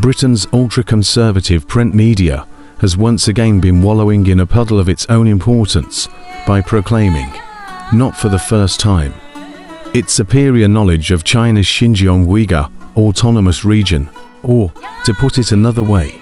Britain's ultra-conservative print media has once again been wallowing in a puddle of its own importance by proclaiming, not for the first time, its superior knowledge of China's Xinjiang Uyghur Autonomous Region, or, to put it another way,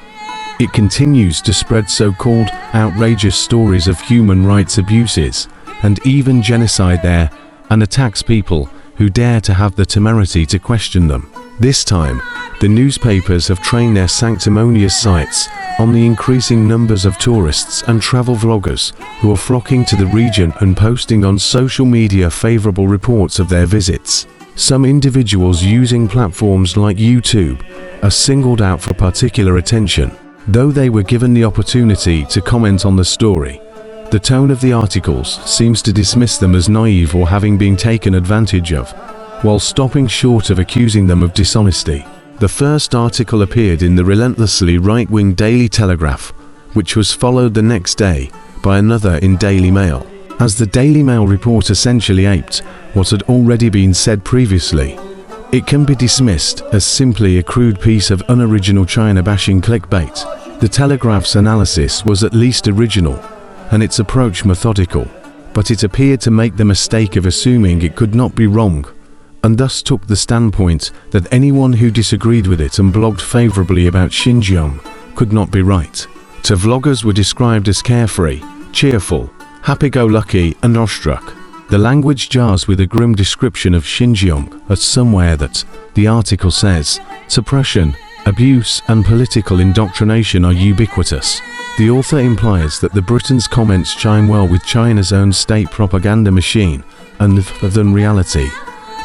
it continues to spread so-called outrageous stories of human rights abuses and even genocide there, and attacks people who dare to have the temerity to question them. This time, the newspapers have trained their sanctimonious sights on the increasing numbers of tourists and travel vloggers who are flocking to the region and posting on social media favorable reports of their visits. Some individuals using platforms like YouTube are singled out for particular attention. Though they were given the opportunity to comment on the story, the tone of the articles seems to dismiss them as naive or having been taken advantage of, while stopping short of accusing them of dishonesty. The first article appeared in the relentlessly right-wing Daily Telegraph, which was followed the next day by another in Daily Mail. As the Daily Mail report essentially aped what had already been said previously, it can be dismissed as simply a crude piece of unoriginal China-bashing clickbait. The Telegraph's analysis was at least original, and its approach methodical, but it appeared to make the mistake of assuming it could not be wrong, and thus took the standpoint that anyone who disagreed with it and blogged favorably about Xinjiang could not be right. The vloggers were described as carefree, cheerful, happy-go-lucky, and awestruck. The language jars with a grim description of Xinjiang as somewhere that, the article says, suppression, abuse, and political indoctrination are ubiquitous. The author implies that the Britain's comments chime well with China's own state propaganda machine and than reality,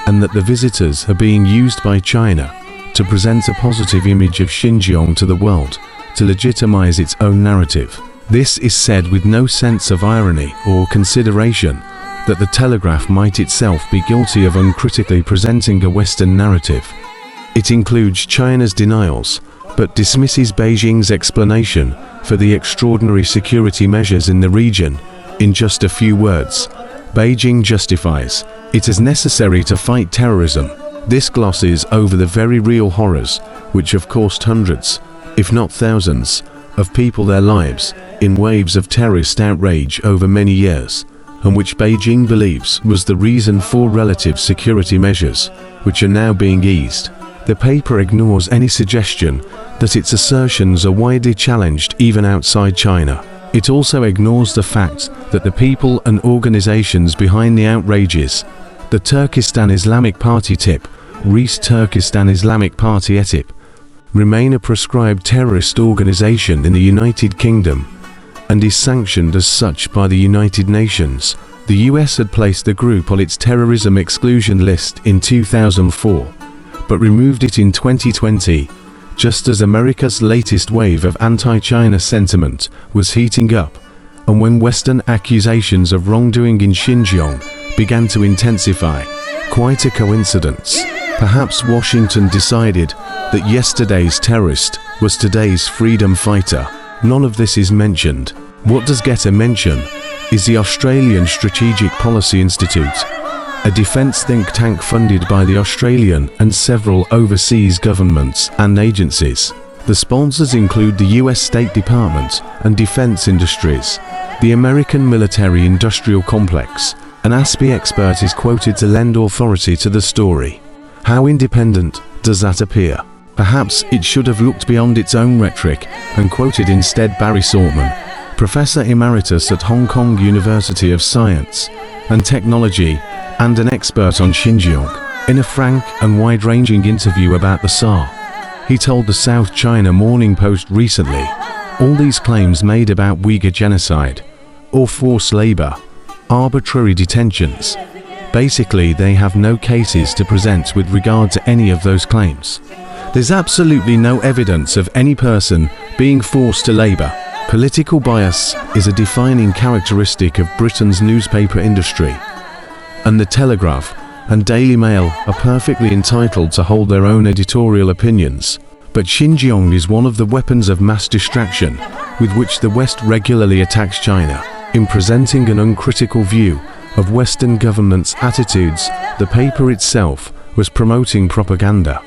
and that the visitors are being used by China to present a positive image of Xinjiang to the world to legitimize its own narrative. This is said with no sense of irony or consideration that the Telegraph might itself be guilty of uncritically presenting a Western narrative. It includes China's denials, but dismisses Beijing's explanation for the extraordinary security measures in the region in just a few words. Beijing justifies it as necessary to fight terrorism. This glosses over the very real horrors which have cost hundreds, if not thousands, of people their lives in waves of terrorist outrage over many years, and which Beijing believes was the reason for relative security measures, which are now being eased. The paper ignores any suggestion that its assertions are widely challenged even outside China. It also ignores the fact that the people and organizations behind the outrages, the Turkestan Islamic Party TIP, Reis Turkestan Islamic Party ETIP, remain a proscribed terrorist organization in the United Kingdom and is sanctioned as such by the United Nations. The US had placed the group on its terrorism exclusion list in 2004, but removed it in 2020, just as America's latest wave of anti-China sentiment was heating up, and when Western accusations of wrongdoing in Xinjiang began to intensify. Quite a coincidence. Perhaps Washington decided that yesterday's terrorist was today's freedom fighter. None of this is mentioned. What does get a mention is the Australian Strategic Policy Institute, a defence think tank funded by the Australian and several overseas governments and agencies. The sponsors include the US State Department and defence industries, the American military-industrial complex. An ASPI expert is quoted to lend authority to the story. How independent does that appear? Perhaps it should have looked beyond its own rhetoric and quoted instead Barry Saltman, Professor Emeritus at Hong Kong University of Science and Technology and an expert on Xinjiang. In a frank and wide-ranging interview about the SAR, he told the South China Morning Post recently, all these claims made about Uyghur genocide, or forced labor, arbitrary detentions, basically they have no cases to present with regard to any of those claims. There's absolutely no evidence of any person being forced to labor. Political bias is a defining characteristic of Britain's newspaper industry, and the Telegraph and Daily Mail are perfectly entitled to hold their own editorial opinions. But Xinjiang is one of the weapons of mass distraction with which the West regularly attacks China. In presenting an uncritical view of Western governments' attitudes, the paper itself was promoting propaganda.